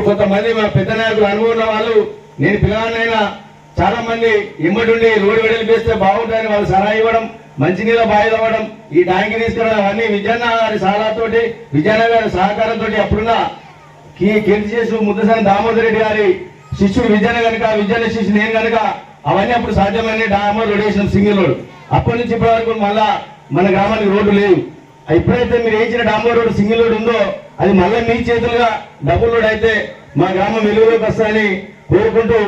కొంతమంది మా పెద్ద నాయకులు అనుభవం ఉన్న వాళ్ళు నేను పిల్లలైనా చాలా మంది ఇమ్మటుండి రోడ్డు వెడలిపిస్తే బాగుంటుందని వాళ్ళు సలహా ఇవ్వడం, మంచినీళ్ళ బాయిలు అవ్వడం, ఈ ట్యాంక్ తీసుకురావడం అవన్నీ విజయన్న గారి సలహాతోటి విజయన్న గారి సహకారంతో అప్పుడున్న కీర్తి చేసు ముద్దసాని దామోదర్ రెడ్డి గారి శిష్యుడు విజయన్న కనుక విజయన్న శిష్యుడు నేను కనుక అవన్నీ అప్పుడు సాధ్యమైన డామర్ రోడ్ వేసిన సింగిల్ రోడ్. అప్పటి నుంచి ఇప్పటి వరకు మళ్ళా మన గ్రామానికి రోడ్డు లేవు. ఎప్పుడైతే మీరు వేయించిన డాంబర్ రోడ్ సింగిల్ రోడ్ ఉందో అది మళ్ళీ మీ చేతులుగా డబుల్ రోడ్ అయితే మా గ్రామం వెలుగులోకి వస్తాయని కోరుకుంటూ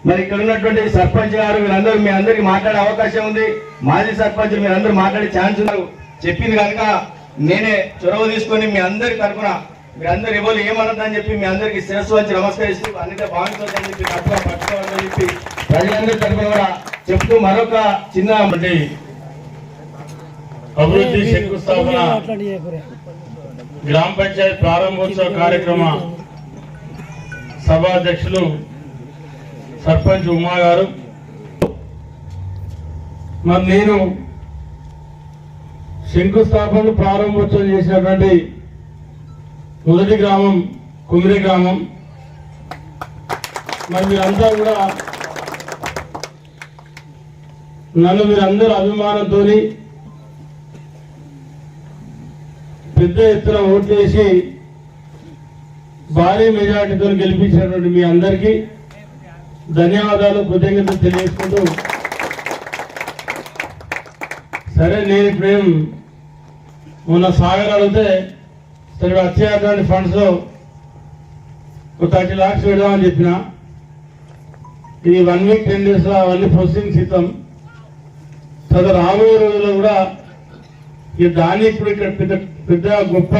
మరి ఇక్కడ ఉన్నటువంటి సర్పంచ్ గారు వీళ్ళందరూ మీ అందరికి మాట్లాడే అవకాశం ఉంది. మాజీ సర్పంచ్ మీరందరూ మాట్లాడే ఛాన్స్ ఉన్నారు. చెప్పింది కనుక నేనే చొరవ తీసుకొని మీ అందరి తరఫున మీరందరూ ఎవరు ఏమన్నదని చెప్పి మీ అందరికి శిరస్సు వచ్చి నమస్కరిస్తూ అన్నిటే బాగుంటుందని చెప్పి తక్కువ పట్టుకోవాలని చెప్పి ప్రజలందరి తరఫున కూడా చెప్తూ మరొక చిన్న అభివృద్ధి శంకుస్థాపన గ్రామ పంచాయత్ ప్రారంభోత్సవ కార్యక్రమ సభాధ్యక్షులు సర్పంచ్ ఉమా గారు, మరి నేను శంకుస్థాపన ప్రారంభోత్సవం చేసినటువంటి మొదటి గ్రామం కుమిరి గ్రామం. మరి మీరంతా కూడా నన్ను మీరందరూ అభిమానంతో పెద్ద ఎత్తున ఓట్లు వేసి భారీ మెజార్టీతో గెలిపించినటువంటి మీ అందరికీ ధన్యవాదాలు, కృతజ్ఞతలు తెలియజేసుకుంటూ, సరే నేను ఇప్పుడేం మొన్న సాగర్ అడిగితే సరే వచ్చేటువంటి ఫండ్స్ లో 30 lakhs పెడదామని చెప్పిన. ఇది 1 week 10 days లో అవన్నీ ప్రొసీడింగ్స్ ఇస్తాం. తర్వాత రాబోయే రోజుల్లో కూడా దాన్ని ఇప్పుడు ఇక్కడ పెద్ద పెద్ద గొప్ప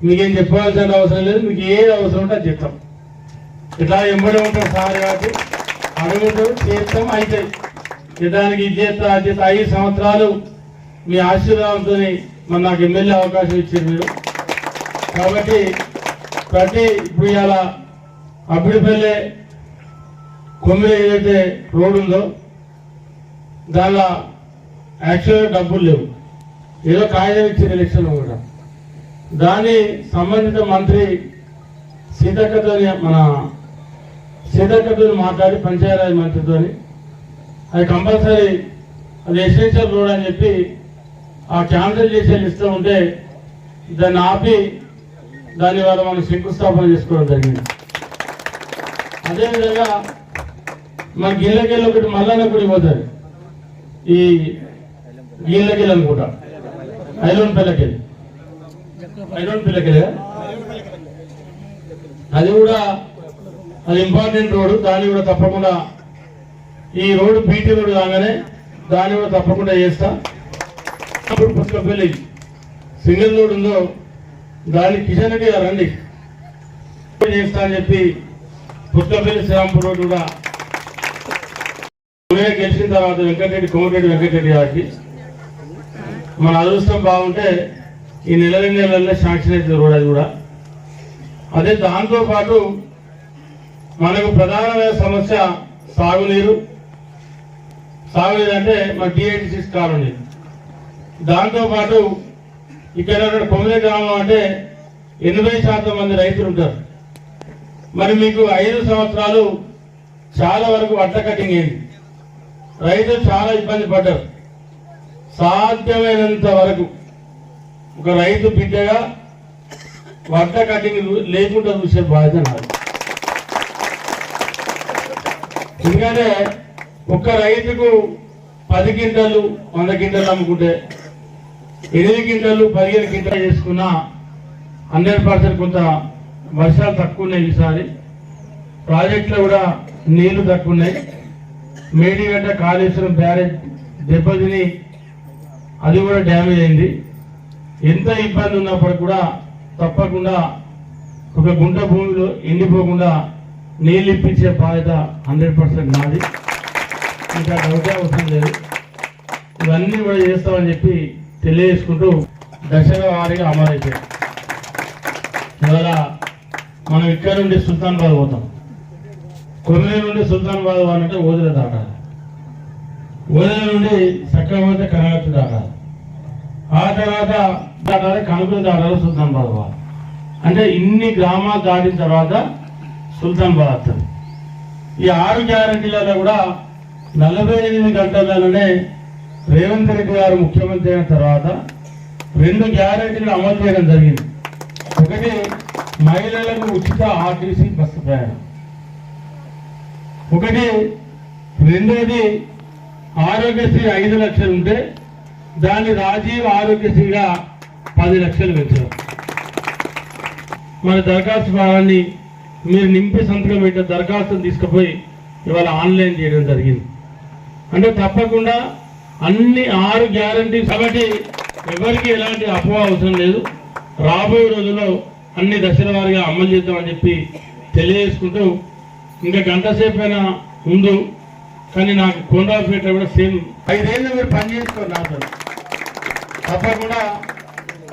మీకేం చెప్పాల్సిన అవసరం లేదు. మీకు ఏది అవసరం ఉంటే అది చెప్తాం. ఇట్లా ఎంబడి ఉంటారు సార్ కాబట్టి అడుగుతారు, చేస్తాం, అవుతాయి. దానికి ఇది చేస్తా అది చేస్తా 5 సంవత్సరాలు మీ ఆశీర్వాదంతో మరి నాకు ఎమ్మెల్యే అవకాశం ఇచ్చారు మీరు. కాబట్టి ఇప్పుడు ఇవాళ అబ్బిడిపల్లె కొమ్మిడి ఏదైతే రోడ్ ఉందో దానిలో యాక్చువల్గా డబ్బులు లేవు, ఏదో కాగితం ఇచ్చిన ఎలక్షన్లో కూడా. దాన్ని సంబంధిత మంత్రి సీతక్కతో మాట్లాడి పంచాయతీరాజ్ మంత్రితో అది కంపల్సరీ అది ఎసెన్షియల్ రోడ్ అని చెప్పి ఆ క్యాన్సిల్ చేసే లిస్ట్లో ఉంటే దాన్ని ఆపి దాని వల్ల మనం శంకుస్థాపన చేసుకోవడం జరిగింది. అదేవిధంగా మన గిల్లకెళ్ళి ఒకటి మల్లన్న గుడి పోతుంది, ఈ గిల్లకెళ్ళి అనుకుంటా ఐలోన్ పిల్లకెళ్ళి అది కూడా అది ఇంపార్టెంట్ రోడ్డు. దాన్ని కూడా తప్పకుండా ఈ రోడ్డు బీటీ రోడ్డు కాగానే దాన్ని కూడా తప్పకుండా చేస్తా. అప్పుడు పుస్తకపల్లి సింగిల్ రోడ్ ఉందో దాన్ని కిషన్ రెడ్డి గారు రండి చేస్తా అని చెప్పి పుస్తకపల్లి శ్రీరాంపూర్ రోడ్డు కూడా గెలిచిన తర్వాత కోమటిరెడ్డి వెంకటరెడ్డి గారికి మన అదృష్టం బాగుంటే ఈ నెల 2 నెలల్లో శాంక్షన్ అవుతుంది రోడ్. అది కూడా అదే దాంతోపాటు మనకు ప్రధానమైన సమస్య సాగునీరు అంటే మన D86 కాలనీ. దాంతోపాటు ఇక్కడ కొమ్మిడి గ్రామం అంటే 80% మంది రైతులు ఉంటారు. మరి మీకు 5 సంవత్సరాలు చాలా వరకు వడ్ల కటింగ్ అయింది, రైతులు చాలా ఇబ్బంది పడ్డారు. సాధ్యమైనంత వరకు ఒక రైతు బిడ్డగా వడ్ల కటింగ్ లేకుండా చూసే బాధ్యత నాది. ఎందుకంటే ఒక్క రైతుకు 10 క్వింటాలు 100 క్వింటాలు అమ్ముకుంటే 8 క్వింటాలు 15 క్వింటాలు చేసుకున్నా 100% కొంత వర్షాలు తక్కువ ఉన్నాయి. ఈసారి ప్రాజెక్టులో కూడా నీళ్లు తక్కువ ఉన్నాయి. మేడిగడ్డ కాళేశ్వరం బ్యారేజ్ దెబ్బతిని అది కూడా డ్యామేజ్ అయింది. ఎంత ఇబ్బంది ఉన్నప్పటికీ కూడా తప్పకుండా ఒక గుంట భూమిలో ఎండిపోకుండా నీళ్ళు ఇప్పించే బాధ్యత 100% నాది. ఇంకా డౌటే అవసరం లేదు. ఇవన్నీ కూడా చేస్తామని చెప్పి తెలియజేసుకుంటూ దశల వారీగా అమలైపోయాయి. ఇవాళ మనం ఇక్కడ నుండి సుల్తానాబాద్ పోతాం, కొమ్మిడి నుండి సుల్తానాబాద్ పోవాలంటే ఓదెల దాటాలి, ఓదెల నుండి చక్రవర్తి కనగట్టు దాటాలి, ఆ తర్వాత దాటాలి కనుకుని దాటాలి సుల్తానాబాద్ పోవాలి. అంటే ఇన్ని గ్రామాలు దాటిన తర్వాత సుల్తాన్బాద్ వస్తుంది. ఈ 6 గ్యారెంటీలలో కూడా 48 గంటలలోనే రేవంత్ రెడ్డి గారు ముఖ్యమంత్రి అయిన తర్వాత 2 గ్యారెంటీలు అమలు చేయడం జరిగింది. ఒకటి, మహిళలకు ఉచిత ఆర్టీసీ బస్సు ప్రయాణం. ఒకటి, రెండోది ఆరోగ్యశ్రీ 5 లక్షలు ఉంటే దాన్ని రాజీవ్ ఆరోగ్యశ్రీగా 10 లక్షలు పెంచారు. మన దరఖాస్తు భాగాన్ని మీరు నింపి సంతకం పెట్టిన దరఖాస్తును తీసుకుపోయి ఇవాళ ఆన్లైన్ చేయడం జరిగింది. అంటే తప్పకుండా అన్ని 6 గ్యారంటీ. కాబట్టి ఎవరికి ఎలాంటి అపోహ అవసరం లేదు. రాబోయే రోజుల్లో అన్ని దశల వారీగా అమలు చేద్దామని చెప్పి తెలియజేసుకుంటూ, ఇంకా గంట సేపు అయినా ముందు కానీ నాకు కొండపేట కూడా సేమ్ 5 ఏళ్ళు మీరు పనిచేసుకోండి నాతో. తప్పకుండా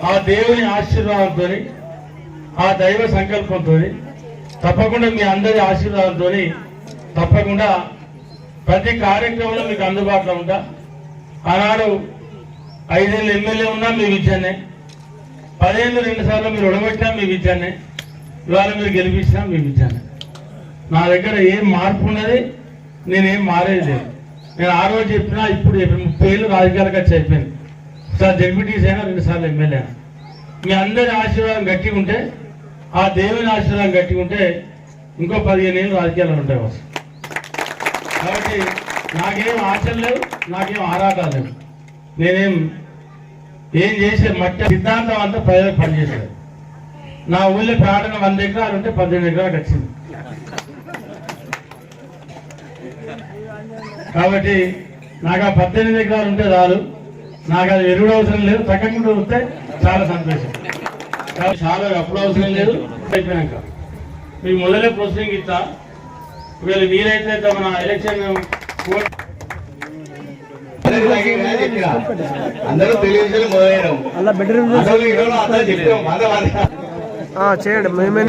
ఆ దేవుని ఆశీర్వాదంతో, ఆ దైవ సంకల్పంతో, తప్పకుండా మీ అందరి ఆశీర్వాదంతో తప్పకుండా ప్రతి కార్యక్రమంలో మీకు అందుబాటులో ఉంటా. ఆనాడు 5 ఏళ్ళు ఎమ్మెల్యే ఉన్నా మీ విద్యాన్నే, 10 ఏళ్ళు 2 సార్లు మీరు ఉడగొట్టినా మీ విద్యాన్నే, ఇవాళ మీరు గెలిపించినా మీ విద్యాన్నే. నా దగ్గర ఏం మార్పు ఉన్నది, నేనేం మారేది లేదు. నేను ఆ రోజు చెప్పినా ఇప్పుడు 30 ఏళ్ళు రాజకీయాలకు వచ్చి అయిపోయింది. ఒకసారి జడ్పీటీసీ అయినా 2 సార్లు ఎమ్మెల్యే అయినా. మీ అందరి ఆశీర్వాదం గట్టిగా ఉంటే, ఆ దేవుని ఆశీర్వాదం గట్టిగా ఉంటే ఇంకో 15 ఏళ్ళు రాజకీయాలు ఉంటాయి వస్తుంది. కాబట్టి నాకేం ఆశలు లేవు, నాకేం ఆరాటాలు లేవు. నేనేం చేసే మట్టి సిద్ధాంతం అంతా ప్రజలకు పనిచేసేది. నా ఊళ్ళో ప్రాణన 100 ఎకరాలు ఉంటే 18 ఎకరాలకు వచ్చింది. కాబట్టి నాకు ఆ 18 ఎకరాలు ఉంటే చాలు. నాకు అది ఎరువుడు అవసరం లేదు, తగ్గకుండా వస్తే చాలా సంతోషం. కాబట్టి చాలా అప్పుడు అవసరం లేదు. అయిపోయాక మీకు మొదలే ప్రొసీడింగ్ ఇస్తా. ఒకవేళ వీలైతే మన ఎలక్షన్ అందరూ తెలియజేయాలి మొదలైన చేయండి. మేమే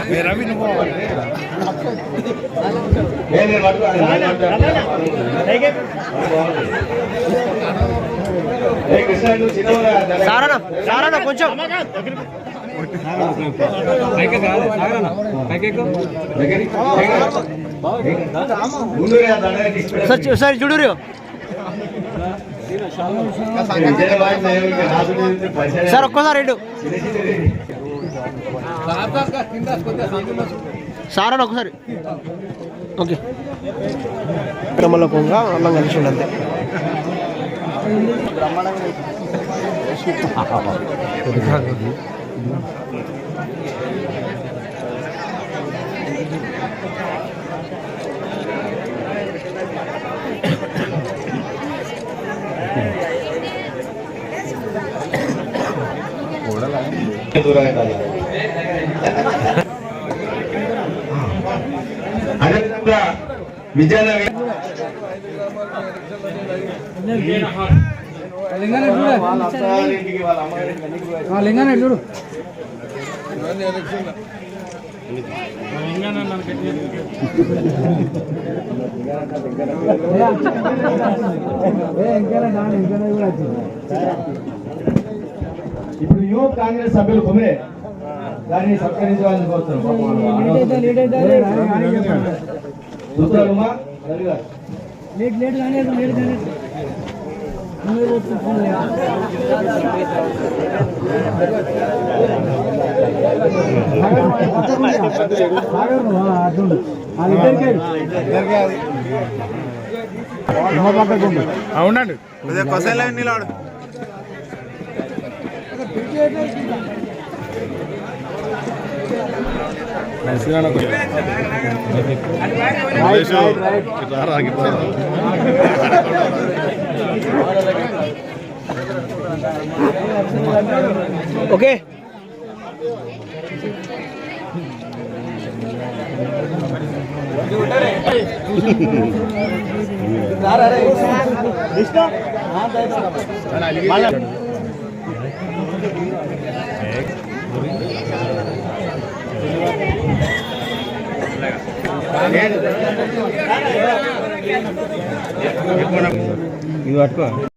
సారన్నా కొంచెం సరే చూడు సార్ ఒక్కసారి ఇటు సార్ అని ఒకసారి ఓకే క్రమంలోకంగా అన్నం కలిసి ఉండండి. అదేవిధంగా విజయనగరం చూడు ఇప్పుడు యూత్ కాంగ్రెస్ సభ్యులు కొమ్మే దాన్ని సత్కరించాలని అవునండి కొసైలా నిలబడు ఓకే ఇది పట్టుకో.